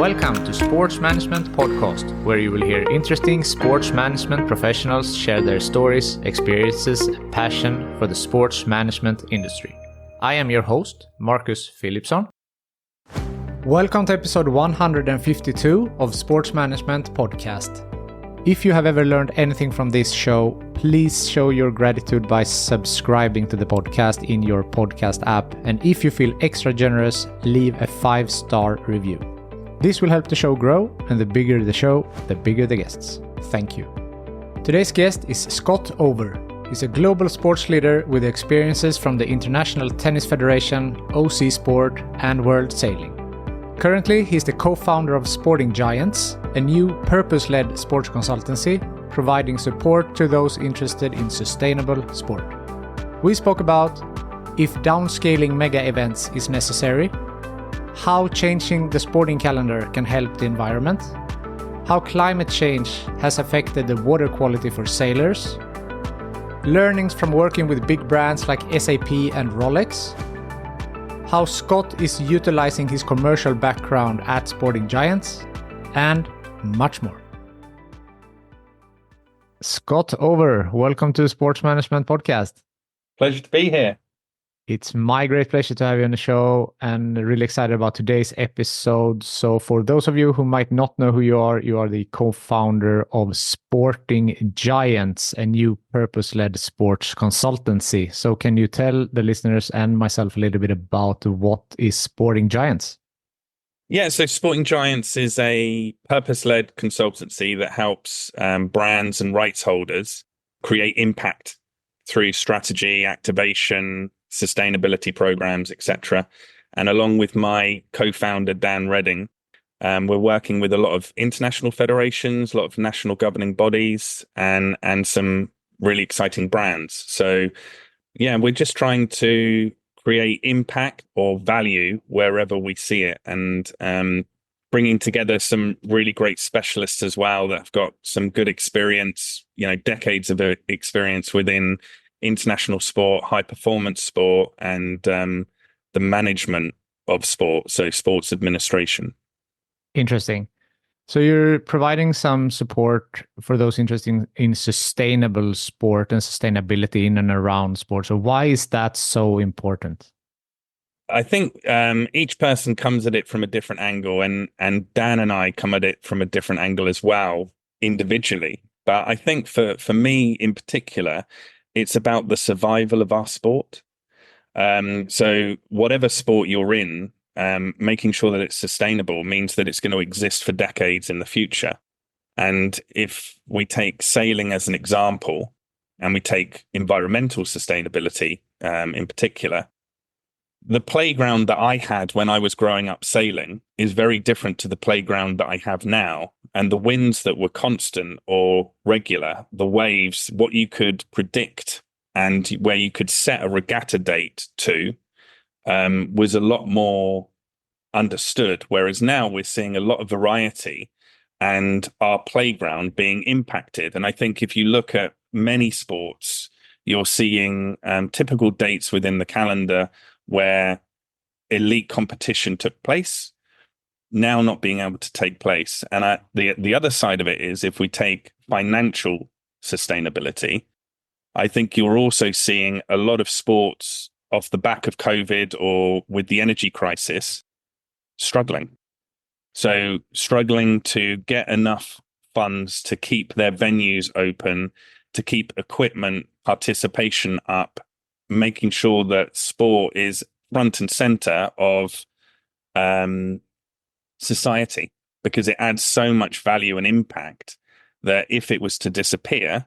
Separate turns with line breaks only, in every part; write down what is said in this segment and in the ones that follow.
Welcome to Sports Management Podcast, where you will hear interesting sports management professionals share their stories, experiences, and passion for the sports management industry. I am your host, Marcus Philipsson. Welcome to episode 152 of Sports Management Podcast. If you have ever learned anything from this show, please show your gratitude by subscribing to the podcast in your podcast app. And if you feel extra generous, leave a 5-star review. This will help the show grow, and the bigger the show, the bigger the guests. Thank you. Today's guest is Scott Over. He's a global sports leader with experiences from the International Tennis Federation, OC Sport, and World Sailing. Currently, he's the co-founder of Sporting Giants, a new purpose-led sports consultancy providing support to those interested in sustainable sport. We spoke about if downscaling mega events is necessary, how changing the sporting calendar can help the environment, how climate change has affected the water quality for sailors, learnings from working with big brands like SAP and Rolex, how Scott is utilizing his commercial background at Sporting Giants, and much more. Scott Over, welcome to Sports Management Podcast.
Pleasure to be here.
It's my great pleasure to have you on the show and really excited about today's episode. So for those of you who might not know who you are the co-founder of Sporting Giants, a new purpose-led sports consultancy. So can you tell the listeners and myself a little bit about what is Sporting Giants?
Yeah, so Sporting Giants is a purpose-led consultancy that helps brands and rights holders create impact through strategy, activation, sustainability programs, etc. And along with my co-founder, Dan Redding, we're working with a lot of international federations, a lot of national governing bodies, and some really exciting brands. So yeah, we're just trying to create impact or value wherever we see it, and bringing together some really great specialists as well that have got some good experience, decades of experience within international sport, high performance sport, and the management of sport, so sports administration.
Interesting. So you're providing some support for those interested in sustainable sport and sustainability in and around sport. So why is that so important?
I think each person comes at it from a different angle, and Dan and I come at it from a different angle as well, individually. But I think for me in particular, it's about the survival of our sport. So whatever sport you're in, making sure that it's sustainable means that it's going to exist for decades in the future. And if we take sailing as an example, and we take environmental sustainability in particular, the playground that I had when I was growing up sailing is very different to the playground that I have now. And the winds that were constant or regular, the waves, what you could predict and where you could set a regatta date to was a lot more understood. Whereas now we're seeing a lot of variety and our playground being impacted. And I think if you look at many sports, you're seeing typical dates within the calendar where elite competition took place, now not being able to take place. And the other side of it is, if we take financial sustainability, I think you're also seeing a lot of sports off the back of COVID or with the energy crisis struggling. So struggling to get enough funds to keep their venues open, to keep equipment participation up, making sure that sport is front and center of society, because it adds so much value and impact that if it was to disappear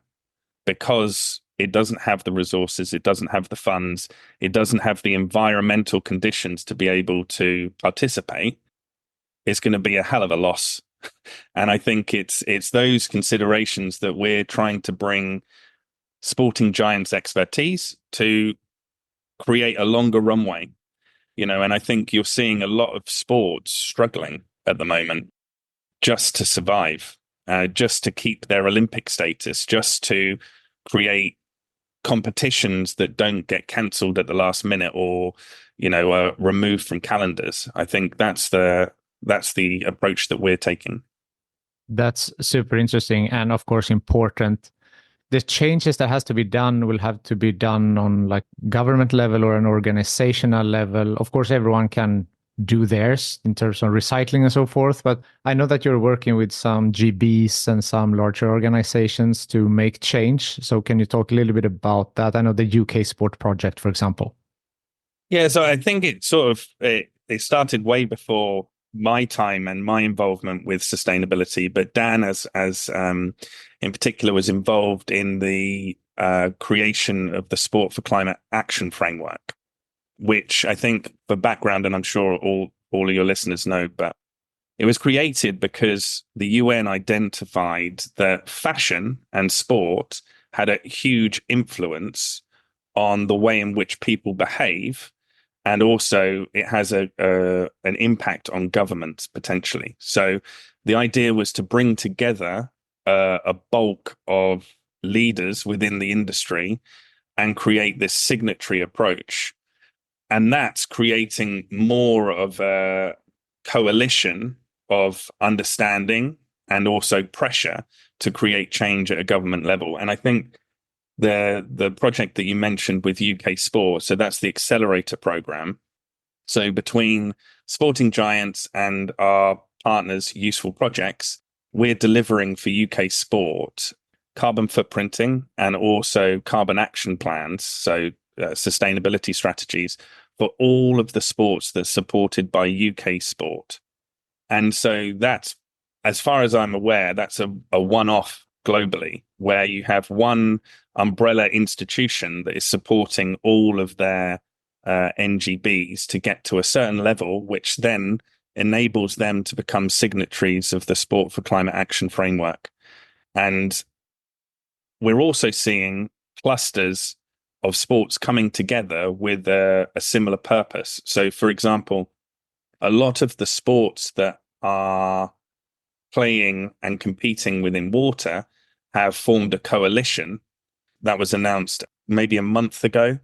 because it doesn't have the resources, it doesn't have the funds, it doesn't have the environmental conditions to be able to participate, it's going to be a hell of a loss. And I think it's those considerations that we're trying to bring Sporting Giants expertise to create a longer runway. And I think you're seeing a lot of sports struggling at the moment just to survive, just to keep their Olympic status, just to create competitions that don't get cancelled at the last minute or, removed from calendars. I think that's the that's the approach that we're taking.
That's super interesting and of course important. The changes that has to be done will have to be done on like government level or an organizational level. Of course, everyone can do theirs in terms of recycling and so forth, but I know that you're working with some GBs and some larger organizations to make change. So can you talk a little bit about that? I know the UK Sport Project, for example.
Yeah, so I think it started way before my time and my involvement with sustainability, but Dan, as in particular, was involved in the creation of the Sport for Climate Action Framework, which I think, for background, and I'm sure all of your listeners know, but it was created because the UN identified that fashion and sport had a huge influence on the way in which people behave. And also it has an impact on governments potentially. So the idea was to bring together a bulk of leaders within the industry and create this signatory approach. And that's creating more of a coalition of understanding and also pressure to create change at a government level. And I think the project that you mentioned with UK Sport, so that's the accelerator program. So between Sporting Giants and our partners, Useful Projects, we're delivering for UK Sport carbon footprinting and also carbon action plans, so sustainability strategies for all of the sports that's supported by UK Sport. And so that's, as far as I'm aware, that's a one-off globally, where you have one umbrella institution that is supporting all of their NGBs to get to a certain level, which then enables them to become signatories of the Sport for Climate Action Framework. And we're also seeing clusters of sports coming together with a similar purpose. So, for example, a lot of the sports that are playing and competing within water have formed a coalition that was announced maybe a month ago.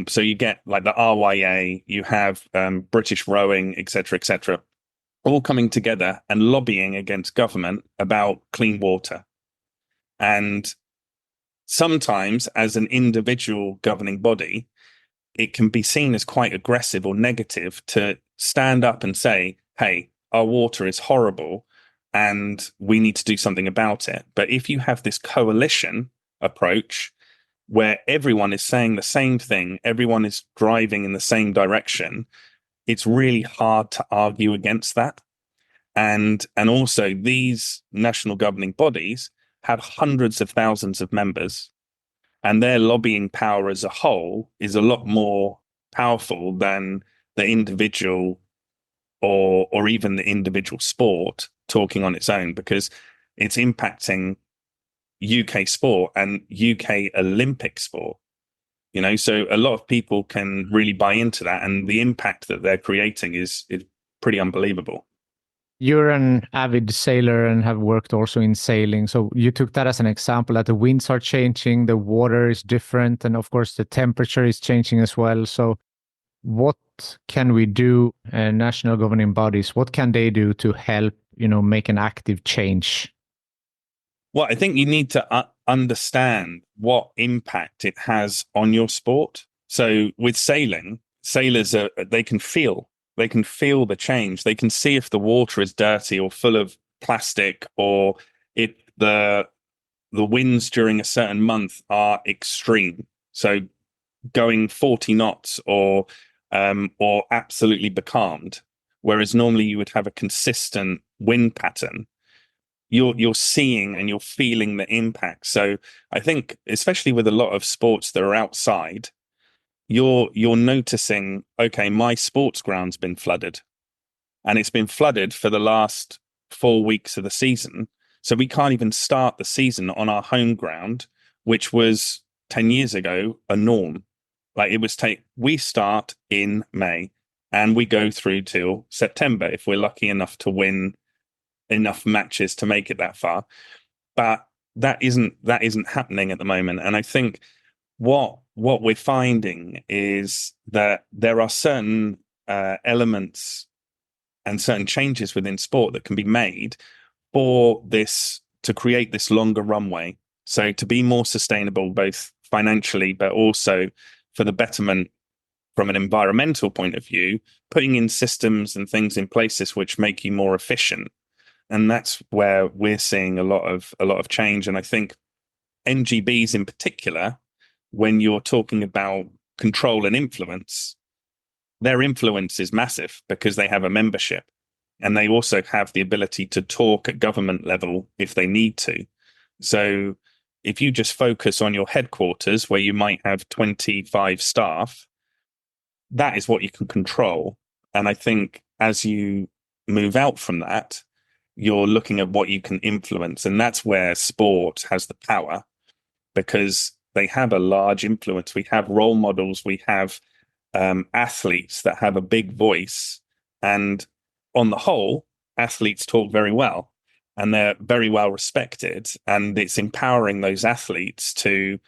So you get like the RYA, you have British rowing, et cetera, all coming together and lobbying against government about clean water. And sometimes as an individual governing body, it can be seen as quite aggressive or negative to stand up and say, hey, our water is horrible and we need to do something about it. But if you have this coalition approach where everyone is saying the same thing, everyone is driving in the same direction, it's really hard to argue against that. And also these national governing bodies have hundreds of thousands of members, and their lobbying power as a whole is a lot more powerful than the individual or even the individual sport talking on its own, because it's impacting UK sport and UK Olympic sport. You know, so a lot of people can really buy into that, and the impact that they're creating is pretty unbelievable.
You're an avid sailor and have worked also in sailing. So you took that as an example that the winds are changing, the water is different, and of course the temperature is changing as well. So what can we do, national governing bodies, what can they do to help, make an active change?
Well, I think you need to understand what impact it has on your sport. So with sailing, sailors they can feel the change. They can see if the water is dirty or full of plastic, or if the winds during a certain month are extreme. So going 40 knots or absolutely becalmed, whereas normally you would have a consistent wind pattern. You're seeing and you're feeling the impact. So I think, especially with a lot of sports that are outside, you're noticing, okay, my sports ground's been flooded, and it's been flooded for the last 4 weeks of the season. So we can't even start the season on our home ground, which was 10 years ago a norm. Like we start in May and we go through till September if we're lucky enough to win enough matches to make it that far. But that isn't happening at the moment. And I think what we're finding is that there are certain elements and certain changes within sport that can be made for this to create this longer runway. So to be more sustainable, both financially, but also for the betterment from an environmental point of view, putting in systems and things in places which make you more efficient. And that's where we're seeing a lot of change. And I think NGBs in particular, when you're talking about control and influence, their influence is massive because they have a membership and they also have the ability to talk at government level if they need to. So if you just focus on your headquarters where you might have 25 staff, that is what you can control. And I think as you move out from that, you're looking at what you can influence. And that's where sport has the power, because they have a large influence. We have role models, we have athletes that have a big voice. And on the whole, athletes talk very well and they're very well respected. And it's empowering those athletes to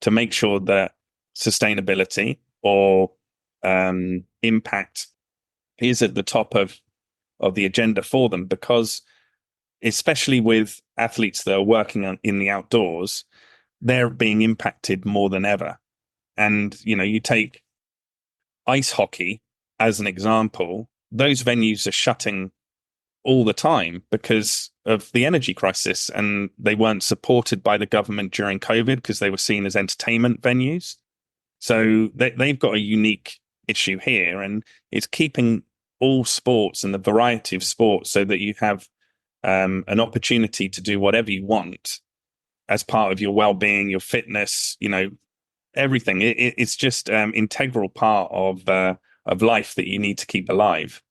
make sure that sustainability or impact is at the top of the agenda for them, because especially with athletes that are working in the outdoors, they're being impacted more than ever. And, you take ice hockey as an example, those venues are shutting all the time because of the energy crisis, and they weren't supported by the government during COVID because they were seen as entertainment venues. So they've got a unique issue here, and it's keeping all sports and the variety of sports so that you have an opportunity to do whatever you want as part of your well-being, your fitness, everything. It's just integral part of life that you need to keep alive.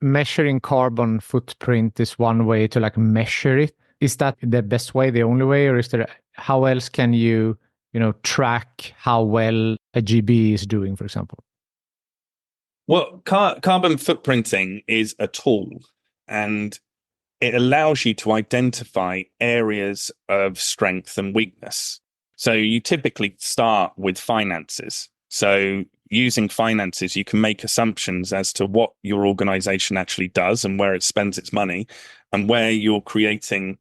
Measuring carbon footprint is one way to measure it. Is that the best way, the only way, or is there, how else can you track how well a GB is doing, for example?
Well, carbon footprinting is a tool, and it allows you to identify areas of strength and weakness. So you typically start with finances. So using finances, you can make assumptions as to what your organization actually does and where it spends its money and where you're creating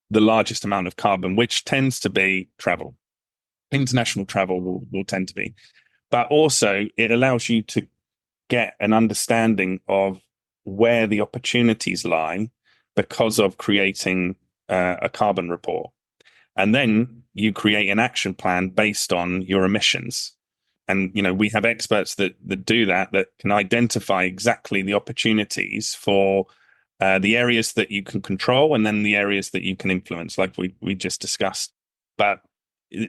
the largest amount of carbon, which tends to be travel. International travel will tend to be. But also it allows you to get an understanding of where the opportunities lie because of creating a carbon report. And then you create an action plan based on your emissions. And, we have experts that do that can identify exactly the opportunities for the areas that you can control and then the areas that you can influence, like we just discussed. But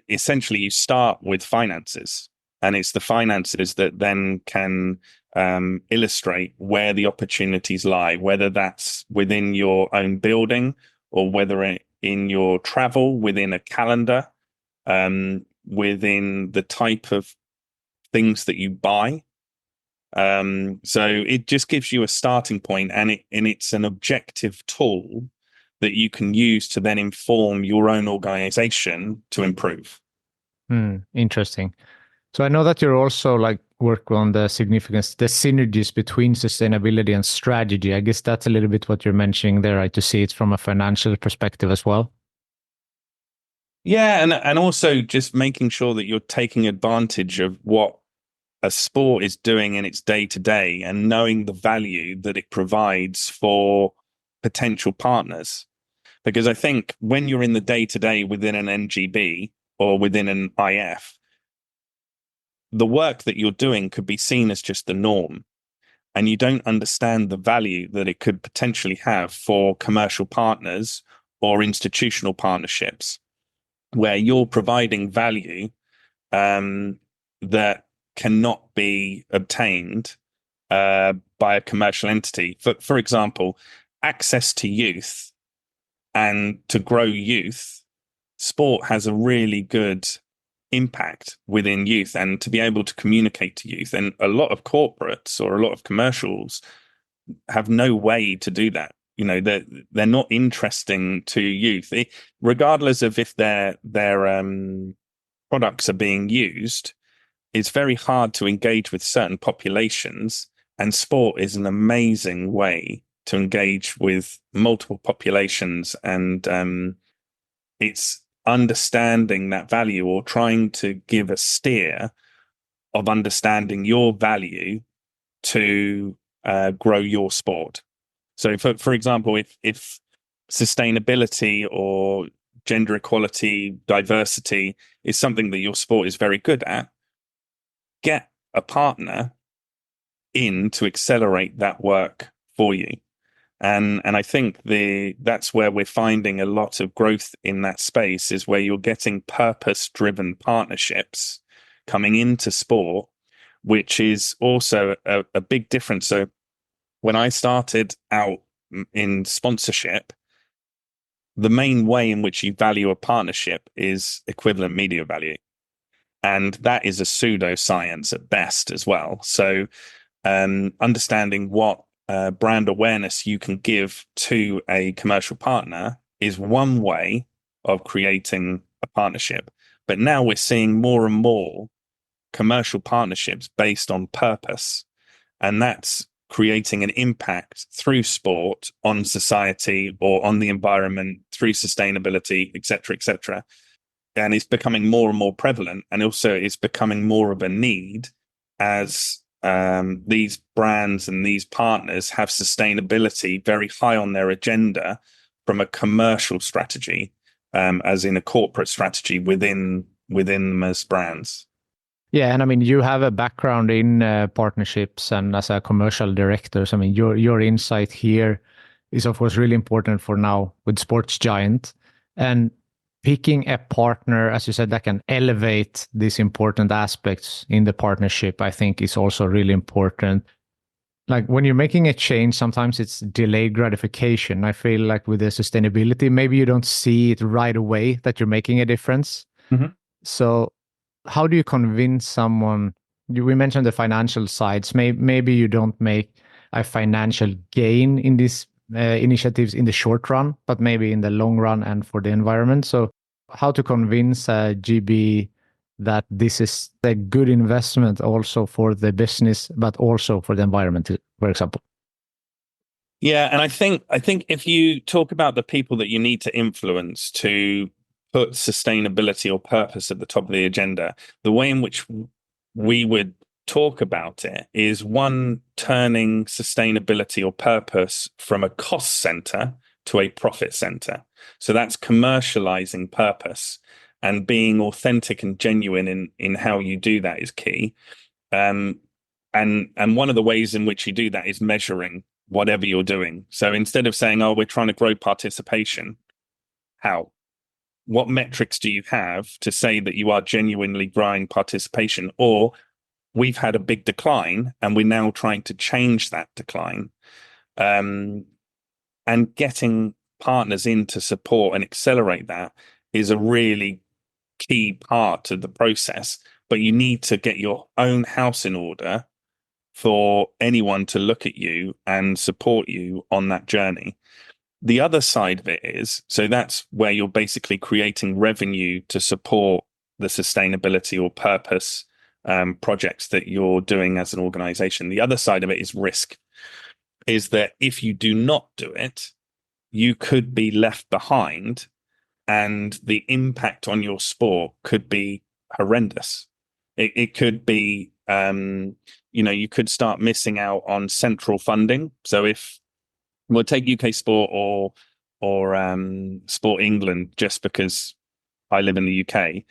essentially, you start with finances, and it's the finances that then can illustrate where the opportunities lie, whether that's within your own building or whether in your travel, within a calendar, within the type of things that you buy. So it just gives you a starting point, and it's an objective tool that you can use to then inform your own organization to improve.
Interesting. So I know that you're also work on the significance, the synergies between sustainability and strategy. I guess that's a little bit what you're mentioning there, right? To see it from a financial perspective as well.
Yeah, and also just making sure that you're taking advantage of what a sport is doing in its day-to-day and knowing the value that it provides for potential partners. Because I think when you're in the day-to-day within an NGB or within an IF, the work that you're doing could be seen as just the norm, and you don't understand the value that it could potentially have for commercial partners or institutional partnerships, where you're providing value that cannot be obtained by a commercial entity. For example, access to youth and to grow youth, sport has a really good impact within youth, and to be able to communicate to youth. And a lot of corporates or a lot of commercials have no way to do that. They're not interesting to youth, regardless of if their products are being used. It's very hard to engage with certain populations And sport is an amazing way to engage with multiple populations, and it's understanding that value or trying to give a steer of understanding your value to grow your sport. So, for example, if sustainability or gender equality, diversity is something that your sport is very good at, get a partner in to accelerate that work for you. And I think that's where we're finding a lot of growth in that space, is where you're getting purpose-driven partnerships coming into sport, which is also a big difference. So when I started out in sponsorship, the main way in which you value a partnership is equivalent media value. And that is a pseudoscience at best as well. So understanding what brand awareness you can give to a commercial partner is one way of creating a partnership. But now we're seeing more and more commercial partnerships based on purpose. And that's creating an impact through sport on society or on the environment through sustainability, et cetera, et cetera. And it's becoming more and more prevalent. And also it's becoming more of a need as these brands and these partners have sustainability very high on their agenda from a commercial strategy, as in a corporate strategy within them as brands.
Yeah, and I mean, you have a background in partnerships and as a commercial director. So, I mean, your insight here is, of course, really important for now with Sports Giant. And picking a partner, as you said, that can elevate these important aspects in the partnership, I think is also really important. Like when you're making a change, sometimes it's delayed gratification. I feel like with the sustainability, maybe you don't see it right away that you're making a difference.
Mm-hmm.
So how do you convince someone? We mentioned the financial sides. Maybe you don't make a financial gain in these initiatives in the short run, but maybe in the long run and for the environment. So how to convince GB that this is a good investment also for the business, but also for the environment, for example?
Yeah, and I think if you talk about the people that you need to influence to put sustainability or purpose at the top of the agenda, the way in which we would talk about it is one, turning sustainability or purpose from a cost center to a profit center. So that's commercializing purpose, and being authentic and genuine in how you do that is key. And one of the ways in which you do that is measuring whatever you're doing. So instead of saying, oh, we're trying to grow participation, how? What metrics do you have to say that you are genuinely growing participation? Or we've had a big decline and we're now trying to change that decline. And getting partners in to support and accelerate that is a really key part of the process. But you need to get your own house in order for anyone to look at you and support you on that journey. The other side of it is, so that's where you're basically creating revenue to support the sustainability or purpose projects that you're doing as an organization. The other side of it is risk, is that if you do not do it, you could be left behind and the impact on your sport could be horrendous. It could be, you could start missing out on central funding. So if we'll take UK Sport or Sport England, just because I live in the UK,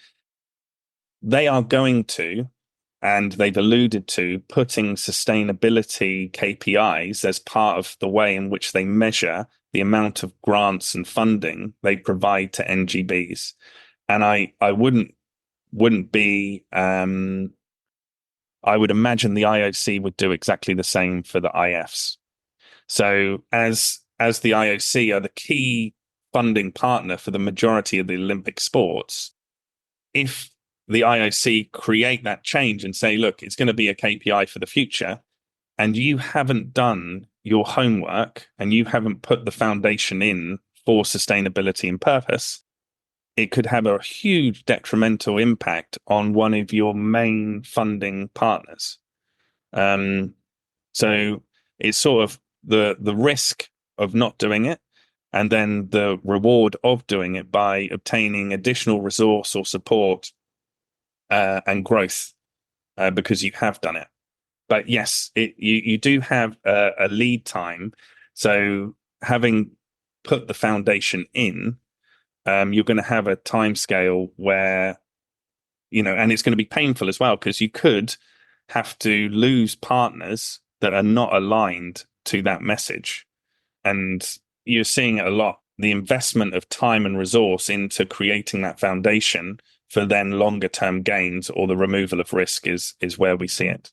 they are going to, and they've alluded to, putting sustainability KPIs as part of the way in which they measure the amount of grants and funding they provide to NGBs. And I wouldn't be, I would imagine the IOC would do exactly the same for the IFs. So as the IOC are the key funding partner for the majority of the Olympic sports, if the IOC create that change and say, look, it's going to be a KPI for the future, and you haven't done your homework and you haven't put the foundation in for sustainability and purpose, it could have a huge detrimental impact on one of your main funding partners. So it's sort of the risk of not doing it, and then the reward of doing it by obtaining additional resource or support and growth because you have done it. But yes, you do have a lead time. So having put the foundation in, you're going to have a time scale where, and it's going to be painful as well, because you could have to lose partners that are not aligned to that message. And you're seeing it a lot. The investment of time and resource into creating that foundation for then longer term gains or the removal of risk is where we see it.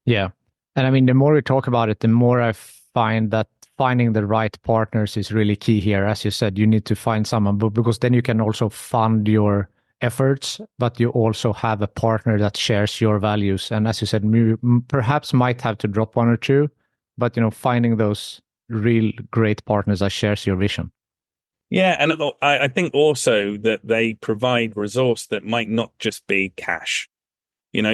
Yeah. And I mean, the more we talk about it, the more I find that finding the right partners is really key here. As you said, you need to find someone, but because then you can also fund your efforts, but you also have a partner that shares your values. And as you said, you perhaps might have to drop one or two, but finding those real great partners that shares your vision.
Yeah, and I think also that they provide resource that might not just be cash.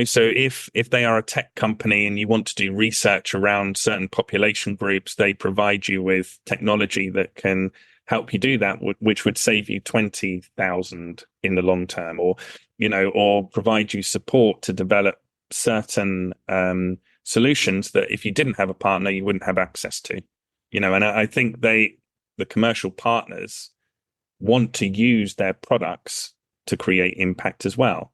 So if they are a tech company and you want to do research around certain population groups, they provide you with technology that can help you do that, which would save you 20,000 in the long term, or provide you support to develop certain solutions that if you didn't have a partner, you wouldn't have access to. And I think the commercial partners want to use their products to create impact as well,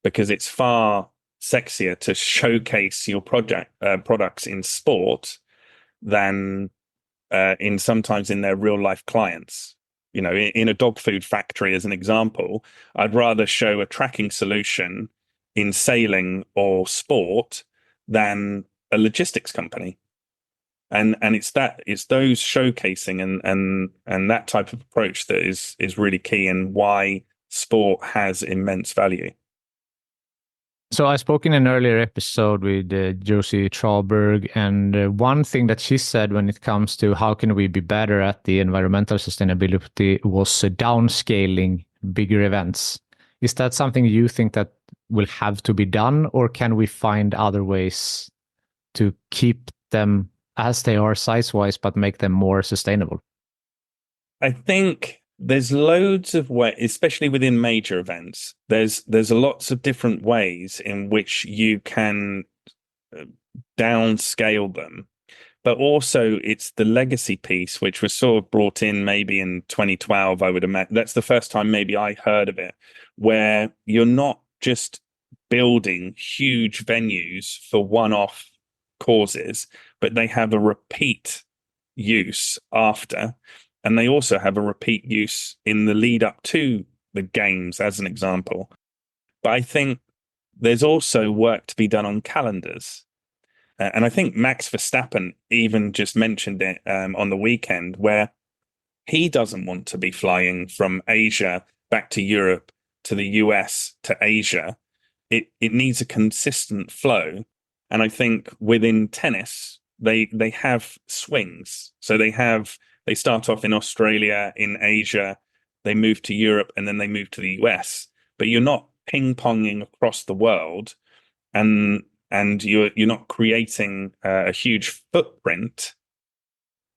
because it's far sexier to showcase your products in sport than in sometimes in their real life clients. In a dog food factory, as an example, I'd rather show a tracking solution in sailing or sport than a logistics company. And it's those showcasing and that type of approach that is really key, and why sport has immense value.
So I spoke in an earlier episode with Josie Trahlberg, and one thing that she said when it comes to how can we be better at the environmental sustainability was downscaling bigger events. Is that something you think that will have to be done, or can we find other ways to keep them as they are size-wise, but make them more sustainable?
I think there's loads of ways, especially within major events. There's lots of different ways in which you can downscale them, but also it's the legacy piece, which was sort of brought in maybe in 2012. I would imagine that's the first time maybe I heard of it, where you're not just building huge venues for one-off causes, but they have a repeat use after. And they also have a repeat use in the lead up to the games, as an example. But I think there's also work to be done on calendars. And I think Max Verstappen even just mentioned it on the weekend, where he doesn't want to be flying from Asia back to Europe to the US to Asia. It needs a consistent flow. And I think within tennis, they have swings. So they start off in Australia, in Asia, they move to Europe, and then they move to the US. But you're not ping-ponging across the world, and you're not creating a huge footprint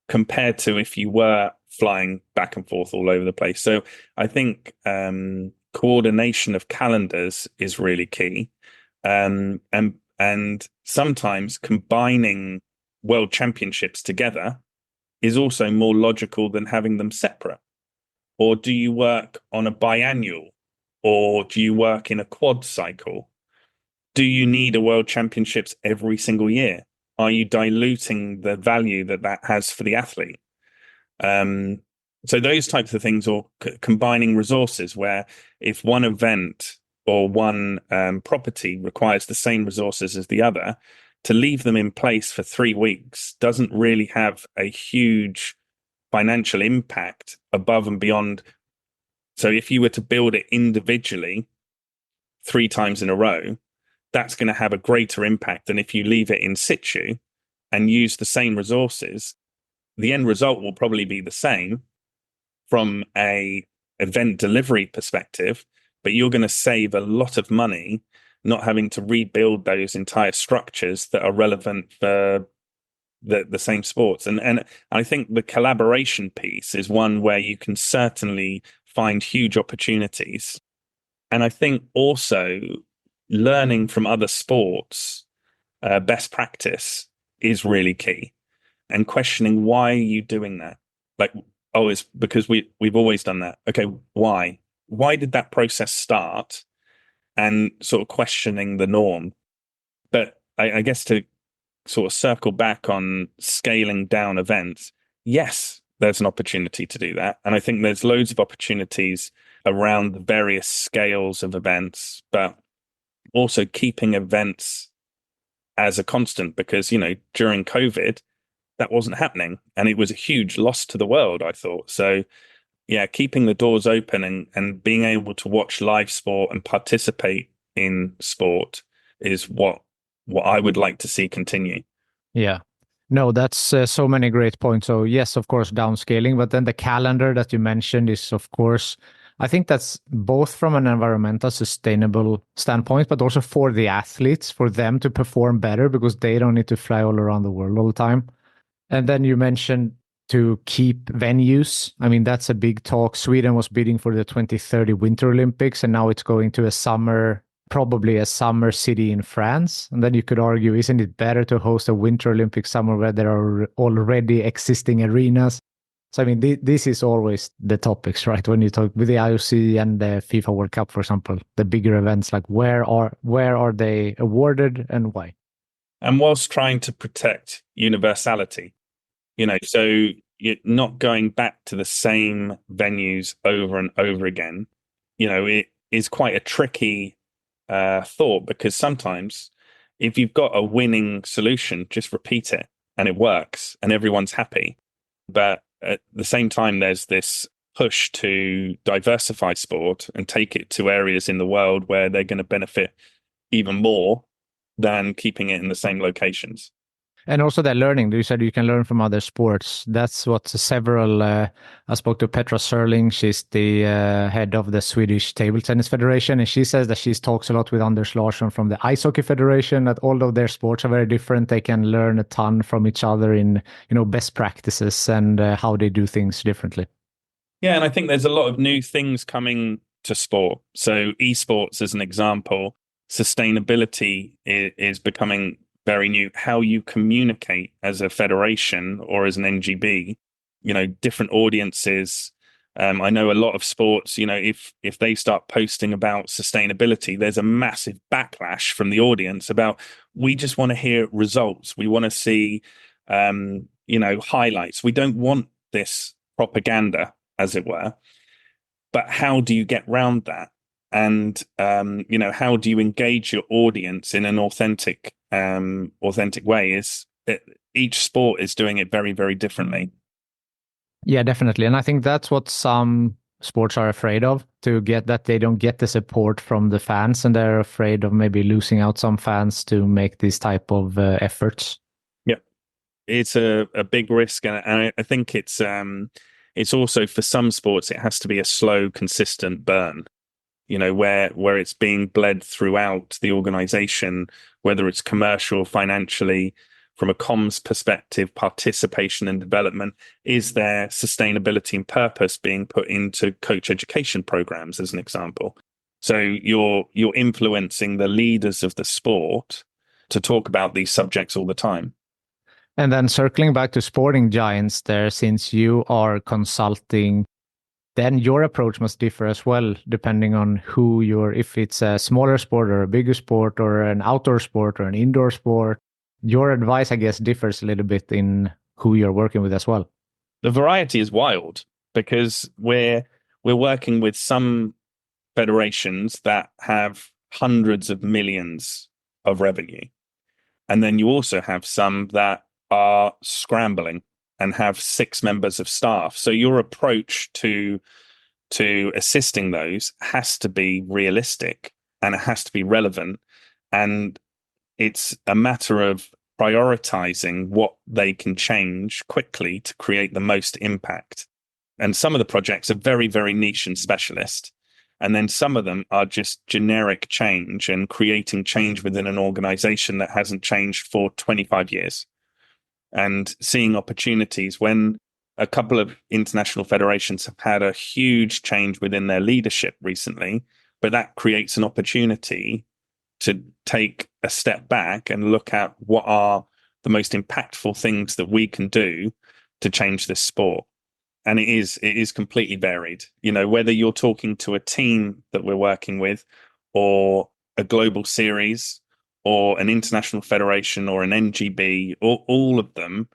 compared to if you were flying back and forth all over the place. So I think coordination of calendars is really key, and sometimes combining world championships together is also more logical than having them separate. Or do you work on a biannual, or do you work in a quad cycle? Do you need a world championships every single year? Are you diluting the value that has for the athlete? So those types of things, or combining resources, where if one event or one property requires the same resources as the other, to leave them in place for 3 weeks doesn't really have a huge financial impact above and beyond. So if you were to build it individually 3 times in a row, that's going to have a greater impact than if you leave it in situ and use the same resources. The end result will probably be the same from a event delivery perspective, but you're going to save a lot of money not having to rebuild those entire structures that are relevant for the same sports. And I think the collaboration piece is one where you can certainly find huge opportunities. And I think also learning from other sports, best practice is really key, and questioning, why are you doing that? Like, oh, it's because we've always done that. Okay, why? Why did that process start? And sort of questioning the norm. But I guess to sort of circle back on scaling down events, yes, there's an opportunity to do that. And I think there's loads of opportunities around the various scales of events, but also keeping events as a constant, because, during COVID, that wasn't happening. And it was a huge loss to the world, I thought. So yeah, keeping the doors open and being able to watch live sport and participate in sport is what I would like to see continue.
Yeah. No, that's so many great points. So yes, of course, downscaling, but then the calendar that you mentioned is, of course, I think that's both from an environmental sustainable standpoint, but also for the athletes, for them to perform better because they don't need to fly all around the world all the time. And then you mentioned to keep venues. I mean, that's a big talk. Sweden was bidding for the 2030 Winter Olympics, and now it's going to probably a summer city in France. And then you could argue, isn't it better to host a Winter Olympics somewhere where there are already existing arenas? So, I mean, this is always the topics, right? When you talk with the IOC and the FIFA World Cup, for example, the bigger events, like where are they awarded and why?
And whilst trying to protect universality, so you're not going back to the same venues over and over again. It is quite a tricky thought, because sometimes if you've got a winning solution, just repeat it and it works and everyone's happy. But at the same time, there's this push to diversify sport and take it to areas in the world where they're going to benefit even more than keeping it in the same locations.
And also that learning, you said you can learn from other sports. That's what several, I spoke to Petra Serling. She's the head of the Swedish Table Tennis Federation. And she says that she talks a lot with Anders Larsson from the Ice Hockey Federation, that although their sports are very different, they can learn a ton from each other in, best practices and how they do things differently.
Yeah, and I think there's a lot of new things coming to sport. So esports, as an example, sustainability is becoming very new. How you communicate as a federation or as an NGB, different audiences. I know a lot of sports, if they start posting about sustainability, there's a massive backlash from the audience about, we just want to hear results. We want to see, highlights. We don't want this propaganda, as it were. But how do you get round that? And, how do you engage your audience in an authentic way? Is that each sport is doing it very, very differently.
Yeah, definitely. And I think that's what some sports are afraid of, to get that they don't get the support from the fans, and they're afraid of maybe losing out some fans to make these type of efforts.
Yeah, it's a big risk. And I think it's also, for some sports, it has to be a slow, consistent burn. Where it's being bled throughout the organization, whether it's commercial, financially, from a comms perspective, participation and development. Is there sustainability and purpose being put into coach education programs, as an example? So you're influencing the leaders of the sport to talk about these subjects all the time.
And then circling back to Sporting Giants there, since you are consulting, then your approach must differ as well, depending on if it's a smaller sport or a bigger sport or an outdoor sport or an indoor sport. Your advice, I guess, differs a little bit in who you're working with as well.
The variety is wild, because we're working with some federations that have hundreds of millions of revenue. And then you also have some that are scrambling and have 6 members of staff. So your approach to assisting those has to be realistic, and it has to be relevant. And it's a matter of prioritizing what they can change quickly to create the most impact. And some of the projects are very, very niche and specialist. And then some of them are just generic change and creating change within an organization that hasn't changed for 25 years. and seeing opportunities when a couple of international federations have had a huge change within their leadership recently, but that creates an opportunity to take a step back and look at what are the most impactful things that we can do to change this sport. And it is completely varied. You know, whether you're talking to a team that we're working with, or a global series, or an international federation, or an NGB, or all of them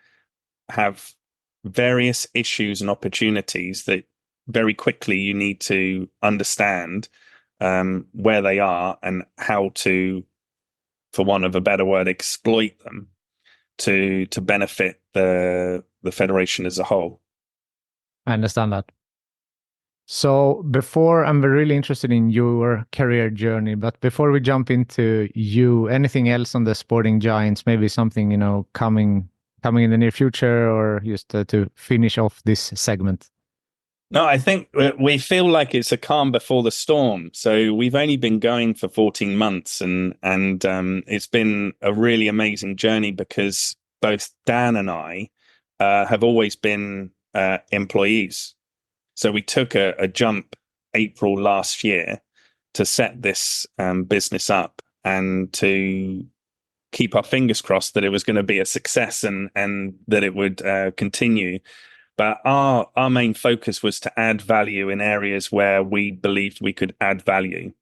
have various issues and opportunities that very quickly you need to understand where they are and how to, for want of a better word, exploit them to benefit the federation as a whole.
I understand that. So before, I'm really interested in your career journey, but before we jump into you, anything else on the Sporting Giants, maybe something, coming in the near future, or just to finish off this segment?
No, I think we feel like it's a calm before the storm. So we've only been going for 14 months, and it's been a really amazing journey because both Dan and I have always been employees. So we took a jump April last year to set this business up and to keep our fingers crossed that it was going to be a success and that it would continue. But our main focus was to add value in areas where we believed we could add value,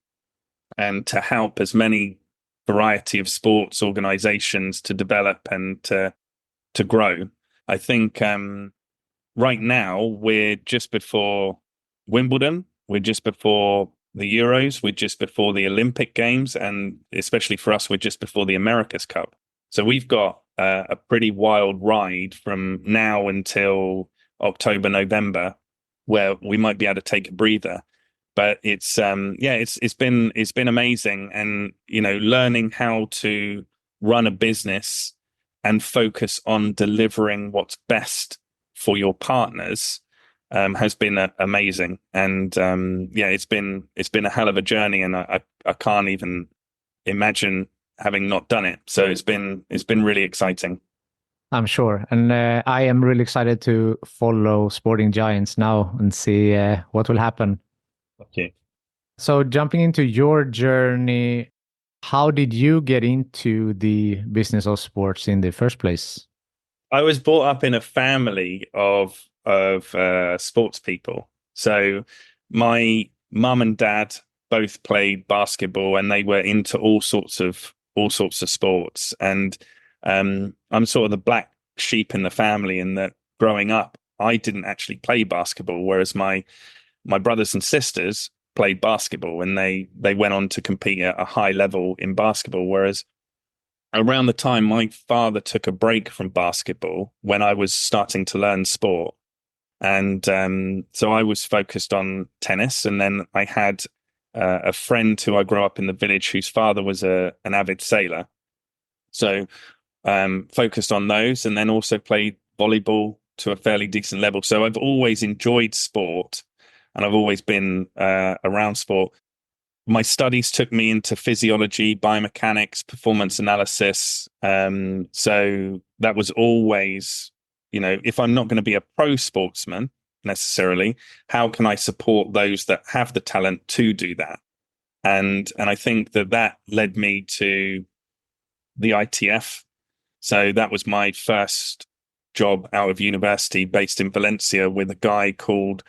and to help as many variety of sports organizations to develop and to grow. I think right now we're just before Wimbledon, we're just before the Euros, we're just before the Olympic Games, and especially for us, we're just before the America's Cup. So we've got a pretty wild ride from now until October, November, where we might be able to take a breather. But it's been amazing, and learning how to run a business and focus on delivering what's best for your partners has been amazing. And it's been a hell of a journey, and I can't even imagine having not done it. So it's been really exciting.
I'm sure. And I am really excited to follow Sporting Giants now and see what will happen.
Okay.
So jumping into your journey, how did you get into the business of sports in the first place?
I was brought up in a family of sports people. So my mum and dad both played basketball, and they were into all sorts of sports. And I'm sort of the black sheep in the family, in that growing up, I didn't actually play basketball, whereas my brothers and sisters played basketball, and they went on to compete at a high level in basketball. Whereas around the time my father took a break from basketball, when I was starting to learn sport, and so I was focused on tennis, and then I had a friend who I grew up in the village whose father was an avid sailor. So focused on those, and then also played volleyball to a fairly decent level. So I've always enjoyed sport, and I've always been around sport. My studies took me into physiology, biomechanics, performance analysis. So that was always, if I'm not going to be a pro sportsman necessarily, how can I support those that have the talent to do that? And I think that led me to the ITF. So that was my first job out of university, based in Valencia, with a guy called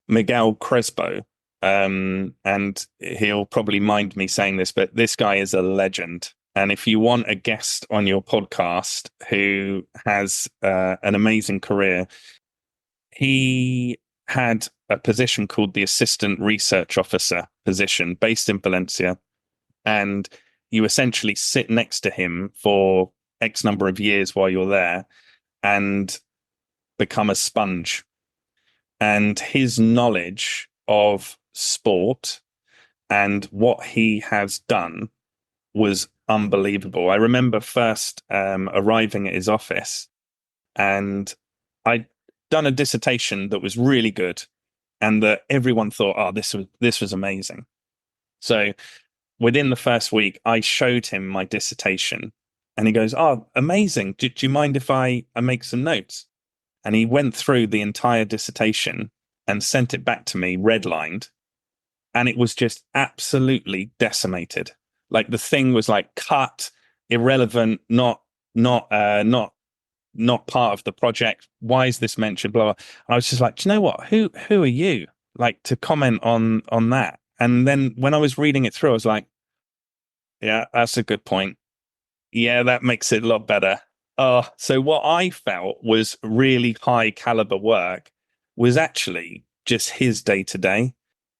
Miguel Crespo. And he'll probably mind me saying this, but this guy is a legend. And if you want a guest on your podcast who has an amazing career, he had a position called the Assistant Research Officer position, based in Valencia. And you essentially sit next to him for X number of years while you're there and become a sponge. And his knowledge of sport and what he has done was unbelievable. I remember first arriving at his office, and I'd done a dissertation that was really good, and that everyone thought, oh, this was amazing. So within the first week, I showed him my dissertation, And he goes, "Oh, amazing. Do you mind if I make some notes?" And he went through the entire dissertation and sent it back to me redlined. And it was just absolutely decimated. Like the thing was like cut, irrelevant, not part of the project. Why is this mentioned? Blah, blah. And I was just like, do you know what? Who are you like to comment on that? And then when I was reading it through, I was like, yeah, that's a good point. Yeah, that makes it a lot better. So what I felt was really high caliber work was actually just his day to day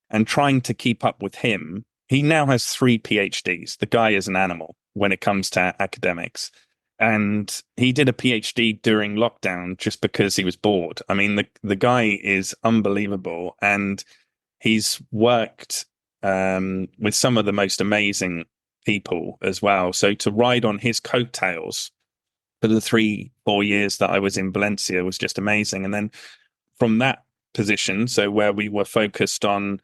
and trying to keep up with him. He now has 3 PhDs. The guy is an animal when it comes to academics. And he did a PhD during lockdown just because he was bored. I mean, the guy is unbelievable. And he's worked with some of the most amazing people as well. So to ride on his coattails for the 3-4 years that I was in Valencia was just amazing. And then from that position, so where we were focused on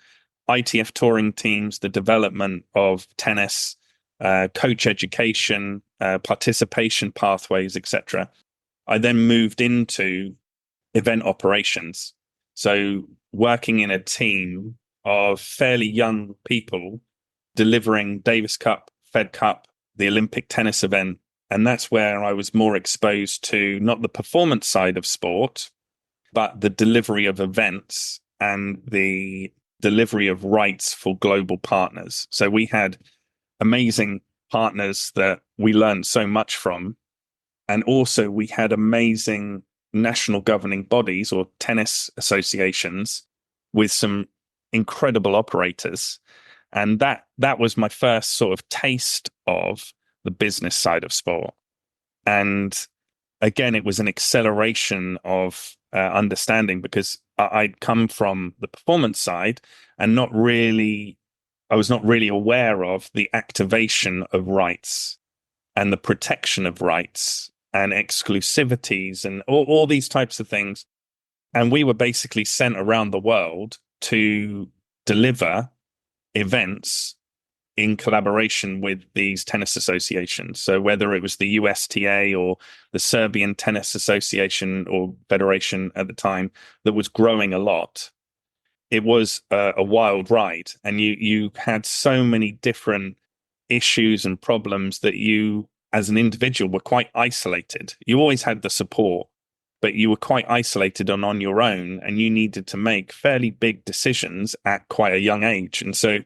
ITF touring teams, the development of tennis, coach education, participation pathways, etc. I then moved into event operations. So working in a team of fairly young people delivering Davis Cup, Fed Cup, the Olympic tennis event. And that's where I was more exposed to not the performance side of sport, but the delivery of events and the delivery of rights for global partners. So we had amazing partners that we learned so much from. And also we had amazing national governing bodies or tennis associations with some incredible operators. And that was my first sort of taste of the business side of sport. And again, it was an acceleration of understanding because I'd come from the performance side and I was not really aware of the activation of rights and the protection of rights and exclusivities and all these types of things. And we were basically sent around the world to deliver events in collaboration with these tennis associations. So whether it was the USTA or the Serbian Tennis Association or Federation at the time that was growing a lot, it was a wild ride. And you had so many different issues and problems that you, as an individual, were quite isolated. You always had the support, but you were quite isolated and on your own, and you needed to make fairly big decisions at quite a young age. And so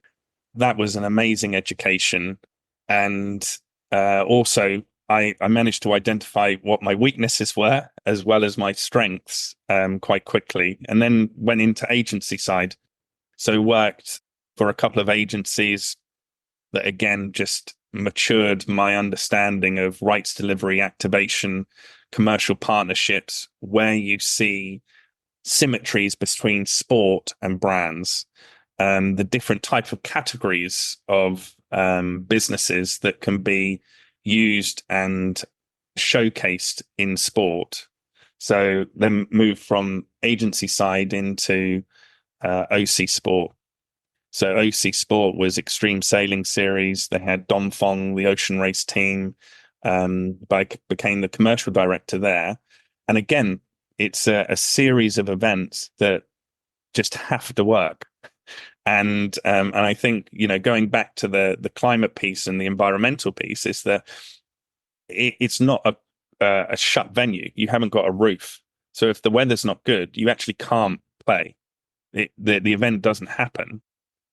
that was an amazing education. And also, I managed to identify what my weaknesses were as well as my strengths quite quickly, and then went into agency side. So worked for a couple of agencies that, again, just matured my understanding of rights delivery, activation, commercial partnerships, where you see symmetries between sport and brands. The different type of categories of businesses that can be used and showcased in sport. So then move from agency side into OC Sport. So OC Sport was Extreme Sailing Series. They had Dom Fong, the ocean race team. Became the commercial director there. And again, it's a series of events that just have to work. And I think, going back to the climate piece and the environmental piece, is that it's not a shut venue. You haven't got a roof. So if the weather's not good, you actually can't play. The event doesn't happen.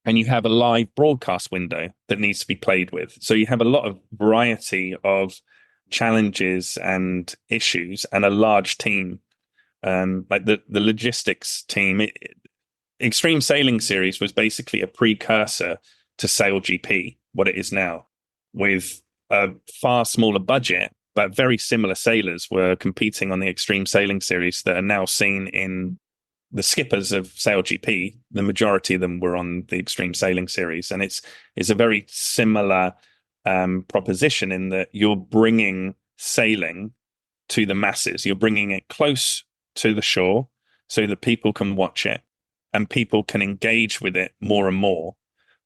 And you have a live broadcast window that needs to be played with. So you have a lot of variety of challenges and issues and a large team. Like the logistics team, Extreme Sailing Series was basically a precursor to Sail GP, what it is now, with a far smaller budget, but very similar sailors were competing on the Extreme Sailing Series that are now seen in the skippers of Sail GP. The majority of them were on the Extreme Sailing Series. And it's a very similar proposition in that you're bringing sailing to the masses. You're bringing it close to the shore so that people can watch it and people can engage with it more and more.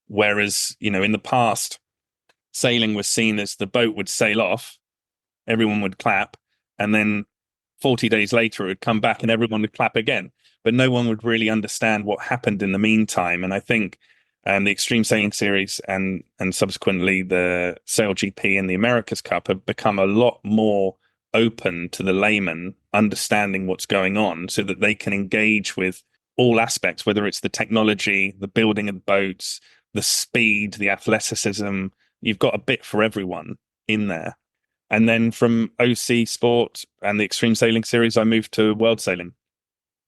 Whereas, in the past, sailing was seen as the boat would sail off everyone would clap, and then 40 days later it would come back and everyone would clap again, but no one would really understand what happened in the meantime. And I think the Extreme Sailing Series and subsequently the Sail GP and the America's Cup have become a lot more open to the layman understanding what's going on, so that they can engage with all aspects, whether it's the technology, the building of boats, the speed, the athleticism. You've got a bit for everyone in there. And then from OC Sport and the Extreme Sailing Series, I moved to World Sailing.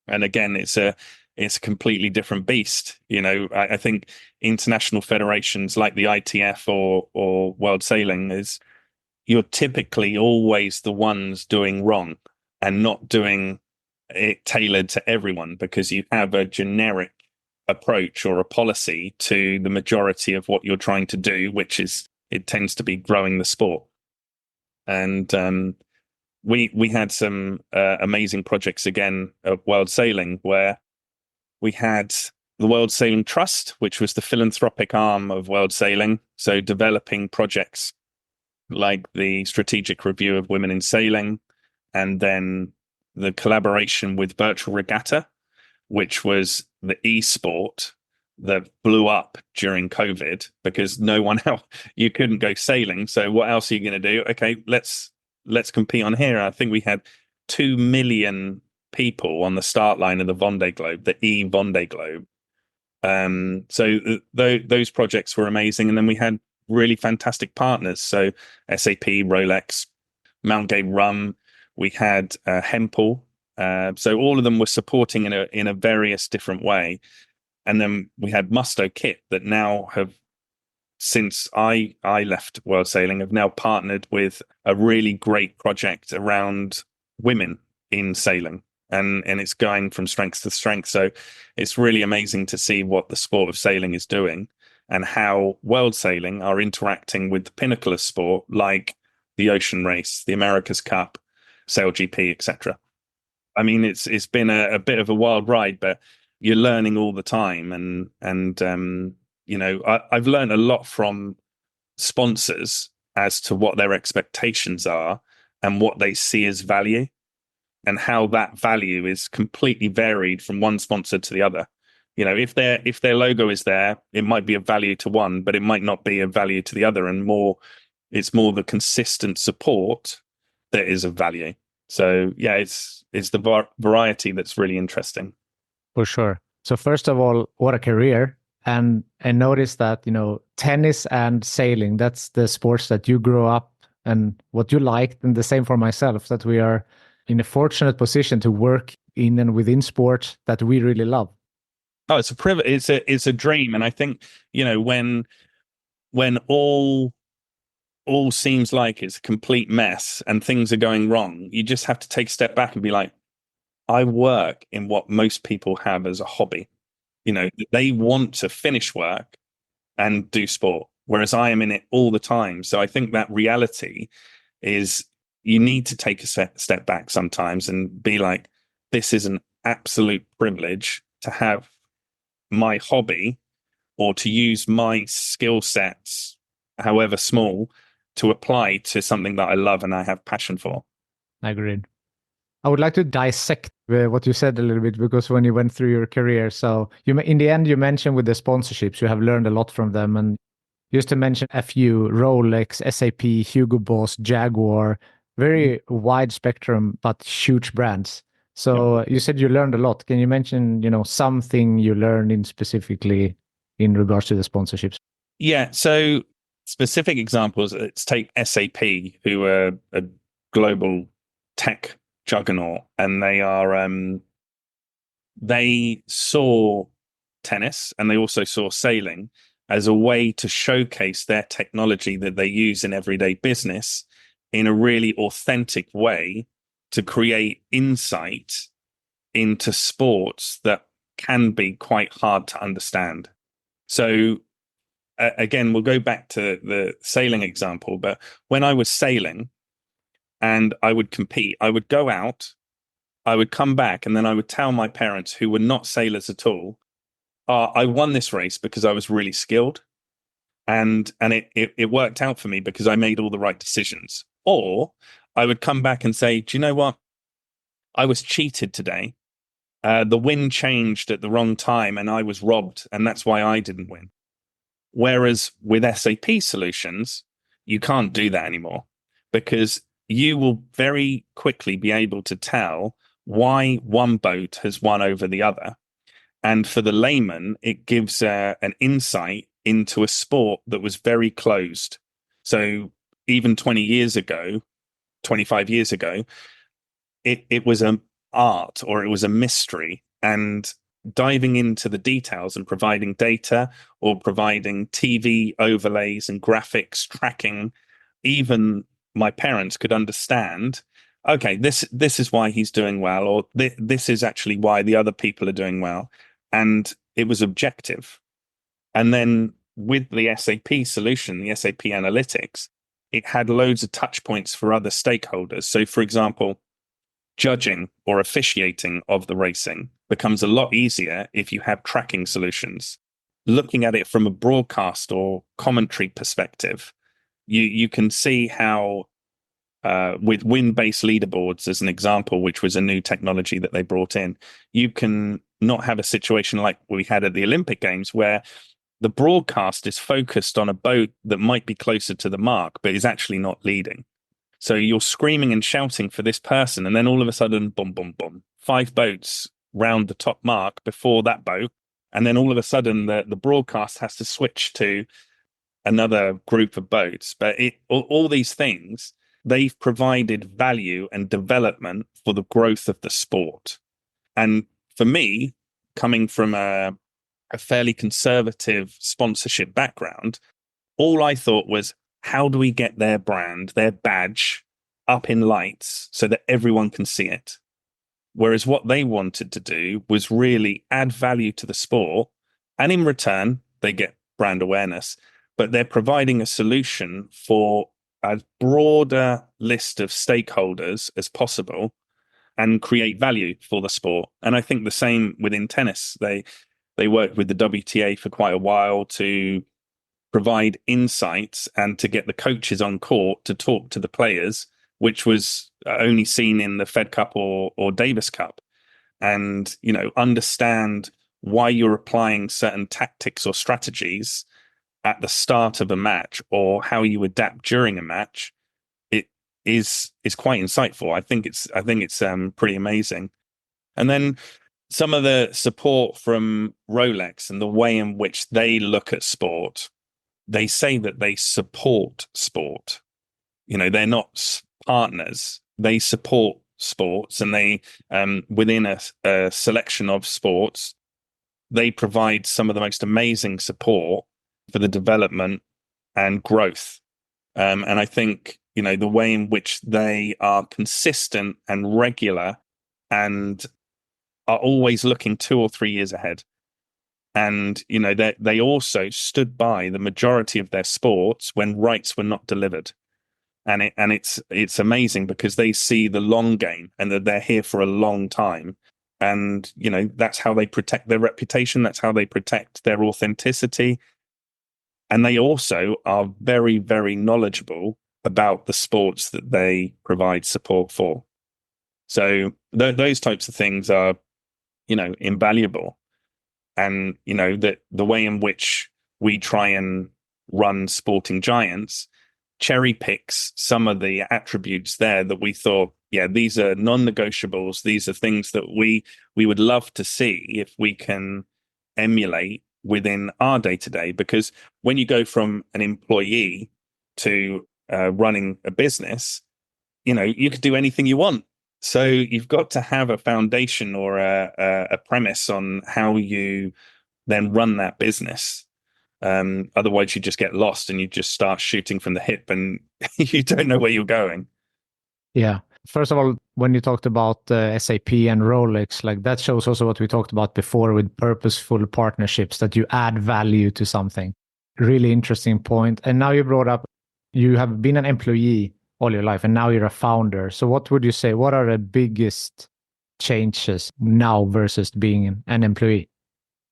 And again, it's a completely different beast. I think international federations like the ITF or World Sailing you're typically always the ones doing wrong and not doing it tailored to everyone, because you have a generic approach or a policy to the majority of what you're trying to do, which is, it tends to be growing the sport. And we had some amazing projects again at World Sailing, where we had the World Sailing Trust, which was the philanthropic arm of World Sailing. So developing projects like the strategic review of women in sailing, and then the collaboration with Virtual Regatta, which was the e-sport that blew up during COVID, because no one else, you couldn't go sailing. So what else are you going to do? Okay, let's compete on here. I think we had 2 million people on the start line of the Vendée Globe, the Vendée Globe. Those projects were amazing. And then we had really fantastic partners. So SAP, Rolex, Mount Gay Rum, we had Hempel. So all of them were supporting in a various different way. And then we had Musto Kit that now have, since I left World Sailing, have now partnered with a really great project around women in sailing. And it's going from strength to strength. So it's really amazing to see what the sport of sailing is doing, and how World Sailing are interacting with the pinnacle of sport, like the Ocean Race, the America's Cup, Sail GP, etc. I mean, it's been a bit of a wild ride, but you're learning all the time. And I've learned a lot from sponsors as to what their expectations are and what they see as value, and how that value is completely varied from one sponsor to the other. If their logo is there, it might be of value to one, but it might not be of value to the other. And it's more the consistent support that is of value. So yeah, it's the variety that's really interesting.
For sure. So first of all, what a career. And notice that, tennis and sailing, that's the sports that you grew up and what you liked. And the same for myself, that we are in a fortunate position to work in and within sports that we really love.
Oh, it's a privilege. It's a dream. And I think, when all seems like it's a complete mess and things are going wrong, you just have to take a step back and be like, I work in what most people have as a hobby. They want to finish work and do sport, whereas I am in it all the time. So I think that reality is, you need to take a step back sometimes and be like, this is an absolute privilege to have my hobby, or to use my skill sets, however small, to apply to something that I love and I have passion for.
Agreed. I would like to dissect what you said a little bit, because when you went through your career, so in the end, you mentioned with the sponsorships, you have learned a lot from them. And just to mention a few: Rolex, SAP, Hugo Boss, Jaguar, very wide spectrum, but huge brands. So you said you learned a lot. Can you mention, something you learned in specifically in regards to the sponsorships?
Yeah. So specific examples, let's take SAP, who are a global tech juggernaut, and they saw tennis and they also saw sailing as a way to showcase their technology that they use in everyday business in a really authentic way, to create insight into sports that can be quite hard to understand. So again, we'll go back to the sailing example, but when I was sailing and I would compete, I would go out, I would come back, and then I would tell my parents, who were not sailors at all, I won this race because I was really skilled, and it worked out for me because I made all the right decisions. Or I would come back and say, do you know what? I was cheated today. The wind changed at the wrong time and I was robbed, and that's why I didn't win. Whereas with SAP solutions, you can't do that anymore, because you will very quickly be able to tell why one boat has won over the other. And for the layman, it gives an insight into a sport that was very closed. So even 20 years ago, 25 years ago, it was an art, or it was a mystery. And diving into the details and providing data, or providing TV overlays and graphics tracking, even my parents could understand, okay, this is why he's doing well, or this is actually why the other people are doing well. And it was objective. And then with the SAP solution, the SAP Analytics, it had loads of touch points for other stakeholders. So, for example, judging or officiating of the racing becomes a lot easier if you have tracking solutions. Looking at it from a broadcast or commentary perspective, you can see how with win-based leaderboards, as an example, which was a new technology that they brought in, you can not have a situation like we had at the Olympic Games, where the broadcast is focused on a boat that might be closer to the mark, but is actually not leading. So you're screaming and shouting for this person, and then all of a sudden, boom, boom, boom, 5 boats round the top mark before that boat. And then all of a sudden, the broadcast has to switch to another group of boats. But all these things, they've provided value and development for the growth of the sport. And for me, coming from a fairly conservative sponsorship background, all I thought was, how do we get their brand, their badge up in lights so that everyone can see it? Whereas what they wanted to do was really add value to the sport. And in return, they get brand awareness, but they're providing a solution for a broader list of stakeholders as possible and create value for the sport. And I think the same within tennis. They worked with the WTA for quite a while to provide insights and to get the coaches on court to talk to the players, which was only seen in the Fed Cup or Davis Cup. And, understand why you're applying certain tactics or strategies at the start of a match, or how you adapt during a match. It is quite insightful. I think it's pretty amazing. And then some of the support from Rolex and the way in which they look at sport. They say that they support sport. They're not partners. They support sports, and they, within a selection of sports, they provide some of the most amazing support for the development and growth. And I think, the way in which they are consistent and regular and are always looking 2 or 3 years ahead. And, they also stood by the majority of their sports when rights were not delivered. And it's amazing, because they see the long game and that they're here for a long time. And, that's how they protect their reputation. That's how they protect their authenticity. And they also are very, very knowledgeable about the sports that they provide support for. So those types of things are, invaluable. And, that the way in which we try and run Sporting Giants cherry picks some of the attributes there that we thought, yeah, these are non-negotiables. These are things that we would love to see if we can emulate within our day-to-day. Because when you go from an employee to running a business, you could do anything you want. So you've got to have a foundation or a premise on how you then run that business. Otherwise, you just get lost and you just start shooting from the hip, and you don't know where you're going.
Yeah. First of all, when you talked about SAP and Rolex, like that shows also what we talked about before with purposeful partnerships, that you add value to something. Really interesting point. And now you brought up, you have been an employee all your life, and now you're a founder. So what would you say, what are the biggest changes now versus being an employee?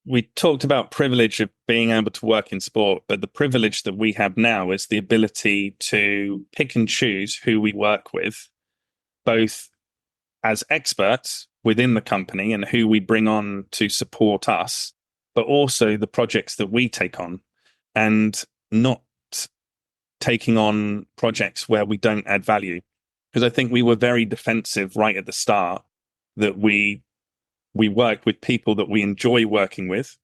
We talked about privilege of being able to work in sport, but the privilege that we have now is the ability to pick and choose who we work with, both as experts within the company and who we bring on to support us, but also the projects that we take on, and not taking on projects where we don't add value. Because I think we were very defensive right at the start, that we work with people that we enjoy working with,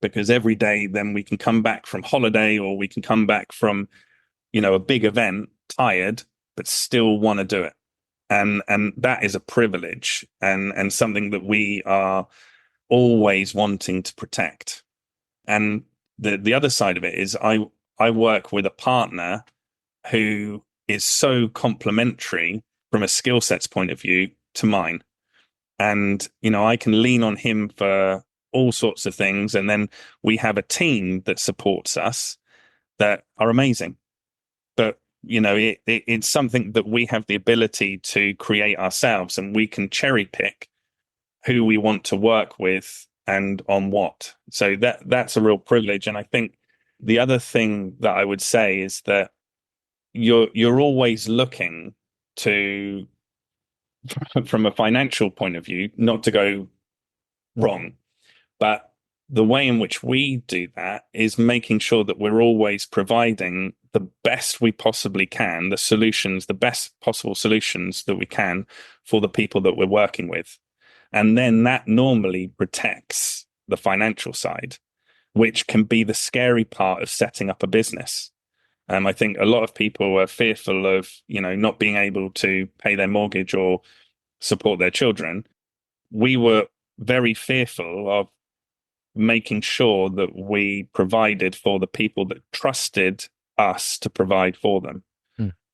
because every day then we can come back from holiday, or we can come back from, a big event tired, but still want to do it. And that is a privilege, and something that we are always wanting to protect. And the other side of it is I work with a partner who is so complementary from a skill sets point of view to mine. And, I can lean on him for all sorts of things. And then we have a team that supports us that are amazing. But, it's something that we have the ability to create ourselves, and we can cherry pick who we want to work with and on what. So that's a real privilege. And I think the other thing that I would say is that you're always looking to, from a financial point of view, not to go wrong. But the way in which we do that is making sure that we're always providing the best we possibly can, the best possible solutions that we can for the people that we're working with. And then that normally protects the financial side, which can be the scary part of setting up a business. I think a lot of people are fearful of, not being able to pay their mortgage or support their children. We were very fearful of making sure that we provided for the people that trusted us to provide for them.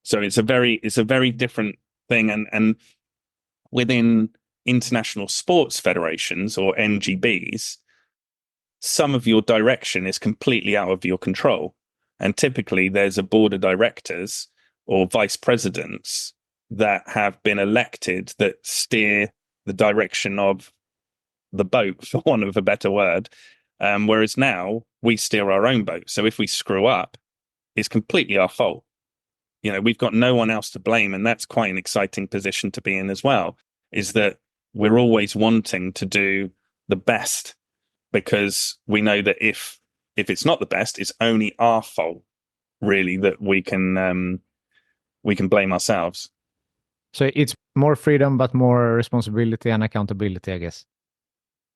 So it's a very different thing. And within international sports federations, or NGBs, some of your direction is completely out of your control. And typically there's a board of directors or vice presidents that have been elected that steer the direction of the boat, for want of a better word. Whereas now we steer our own boat. So if we screw up, it's completely our fault. We've got no one else to blame. And that's quite an exciting position to be in as well, is that we're always wanting to do the best, because we know that if it's not the best, it's only our fault, really, that we can blame ourselves.
So it's more freedom, but more responsibility and accountability, I guess.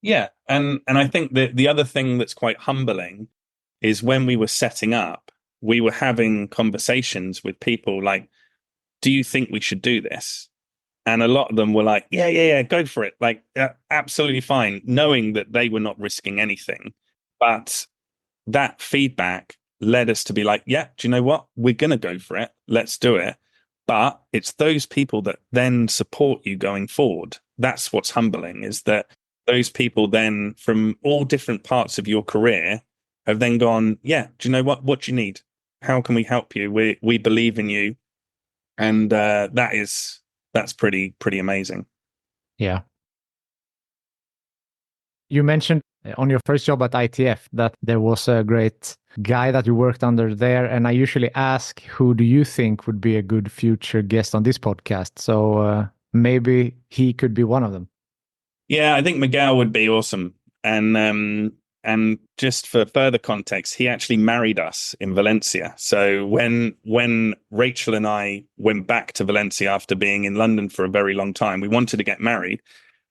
Yeah. And I think that the other thing that's quite humbling is when we were setting up, we were having conversations with people like, do you think we should do this? And a lot of them were like, yeah, go for it. Like, absolutely fine, knowing that they were not risking anything. But that feedback led us to be like, yeah, do you know what? We're going to go for it. Let's do it. But it's those people that then support you going forward. That's what's humbling, is that those people then from all different parts of your career have then gone, yeah, do you know what? What do you need? How can we help you? We believe in you. And that's pretty amazing.
Yeah. You mentioned on your first job at ITF that there was a great guy that you worked under there. And I usually ask, who do you think would be a good future guest on this podcast? So maybe he could be one of them.
Yeah, I think Miguel would be awesome. And just for further context, he actually married us in Valencia. So when Rachel and I went back to Valencia after being in London for a very long time, we wanted to get married.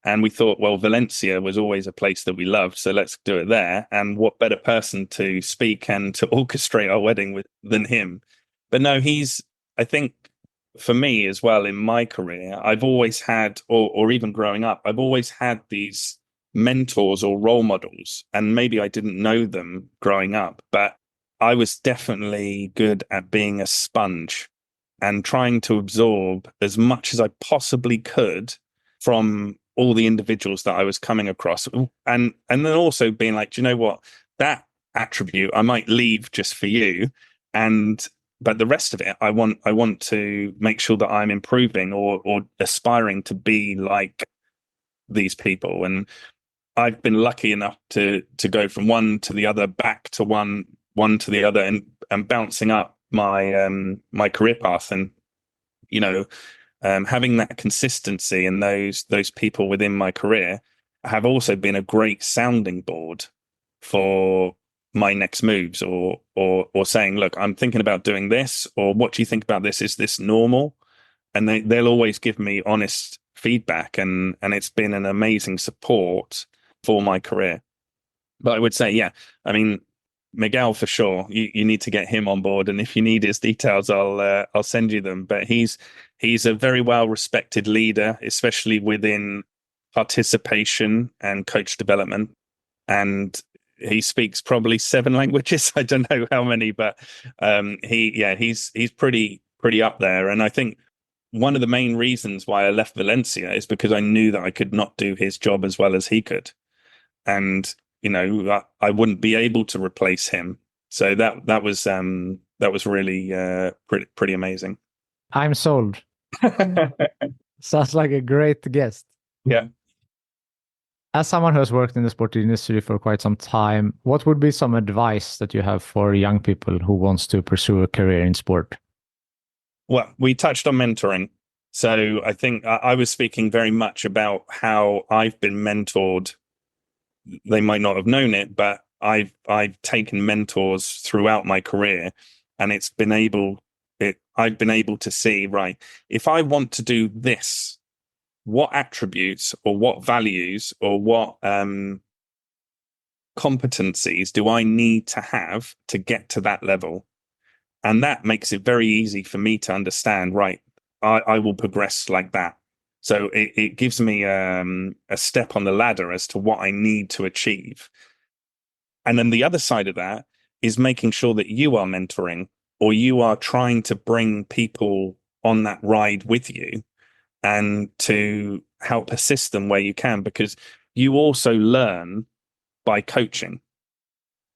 And we thought, well, Valencia was always a place that we loved, so let's do it there. And what better person to speak and to orchestrate our wedding with than him? But no, I think for me as well, in my career, I've always had, or even growing up, I've always had these mentors or role models. And maybe I didn't know them growing up, but I was definitely good at being a sponge and trying to absorb as much as I possibly could from all the individuals that I was coming across. And then also being like, do you know what? That attribute I might leave just for you. But the rest of it, I want to make sure that I'm improving or aspiring to be like these people. And I've been lucky enough to go from one to the other, back to one to the other, and bouncing up my career path. And having that consistency and those people within my career have also been a great sounding board for my next moves, or saying, look, I'm thinking about doing this, or what do you think about this? Is this normal? And they'll always give me honest feedback, and it's been an amazing support for my career. But I would say, yeah, I mean, Miguel, for sure, you need to get him on board, and if you need his details, I'll send you them. But he's a very well respected leader, especially within participation and coach development, and he speaks probably 7 languages. I don't know how many, but he's pretty up there. And I think one of the main reasons why I left Valencia is because I knew that I could not do his job as well as he could, and I wouldn't be able to replace him. So that was really pretty amazing.
I'm sold. Sounds like a great guest.
Yeah.
As someone who has worked in the sport industry for quite some time, what would be some advice that you have for young people who wants to pursue a career in sport?
Well, we touched on mentoring. So I think I was speaking very much about how I've been mentored. They might not have known it, but I've taken mentors throughout my career, and I've been able to see, right, if I want to do this, what attributes or what values or what competencies do I need to have to get to that level? And that makes it very easy for me to understand, right, I will progress like that. So it gives me a step on the ladder as to what I need to achieve. And then the other side of that is making sure that you are mentoring, or you are trying to bring people on that ride with you, and to help assist them where you can, because you also learn by coaching.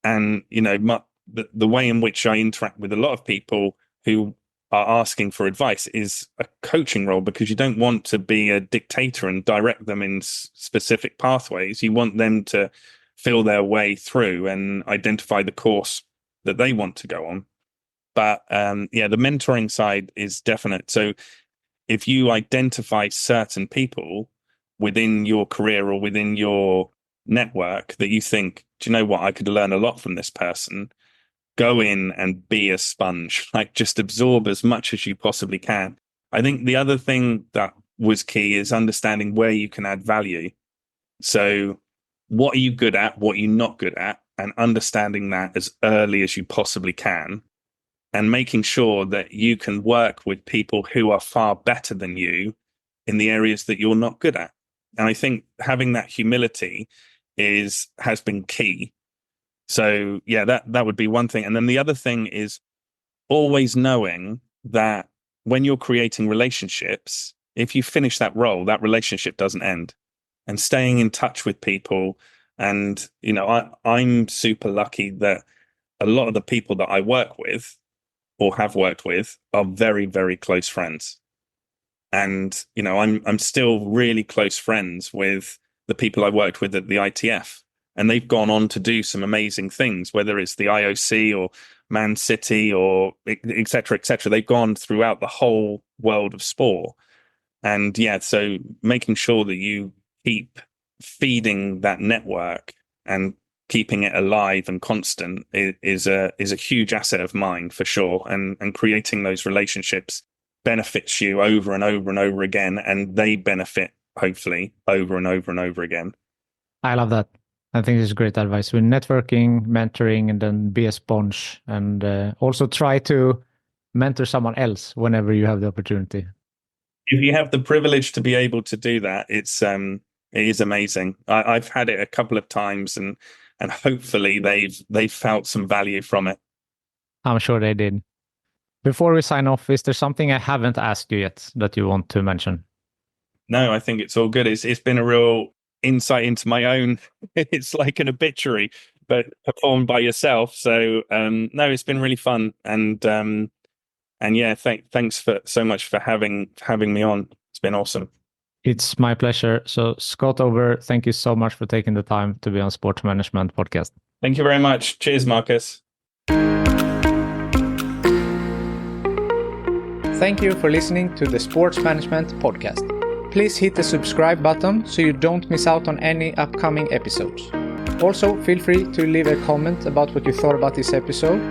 And, the way in which I interact with a lot of people who are asking for advice is a coaching role, because you don't want to be a dictator and direct them in specific pathways. You want them to feel their way through and identify the course that they want to go on. But the mentoring side is definite. So if you identify certain people within your career or within your network that you think, do you know what, I could learn a lot from this person, go in and be a sponge, like just absorb as much as you possibly can. I think the other thing that was key is understanding where you can add value. So what are you good at, what are you not good at, and understanding that as early as you possibly can, and making sure that you can work with people who are far better than you in the areas that you're not good at. And I think having that humility has been key. So yeah, that would be one thing. And then the other thing is always knowing that when you're creating relationships, if you finish that role, that relationship doesn't end, and staying in touch with people. And, I'm super lucky that a lot of the people that I work with or have worked with are very, very close friends. And, I'm still really close friends with the people I worked with at the ITF. And they've gone on to do some amazing things, whether it's the IOC or Man City or et cetera, et cetera. They've gone throughout the whole world of sport. And so making sure that you keep feeding that network and keeping it alive and constant is a huge asset of mine, for sure. And creating those relationships benefits you over and over and over again, and they benefit, hopefully, over and over and over again.
I love that. I think this is great advice with networking, mentoring, and then be a sponge, and also try to mentor someone else whenever you have the opportunity.
If you have the privilege to be able to do that, it is amazing. I've had it a couple of times, and hopefully they've felt some value from it.
I'm sure they did. Before we sign off, is there something I haven't asked you yet that you want to mention?
No, I think it's all good. It's been a real insight into my own. It's like an obituary, but performed by yourself. So no, it's been really fun, and yeah, thanks so much for having me on. It's been awesome.
It's my pleasure. So Scott Over, thank you so much for taking the time to be on Sports Management Podcast.
Thank you very much. Cheers, Marcus.
Thank you for listening to the Sports Management Podcast. Please hit the subscribe button so you don't miss out on any upcoming episodes. Also, feel free to leave a comment about what you thought about this episode.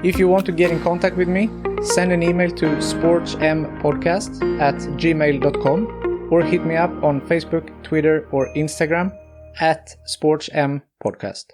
If you want to get in contact with me, send an email to sportsmpodcast@gmail.com or hit me up on Facebook, Twitter, or Instagram @sportmpodcast.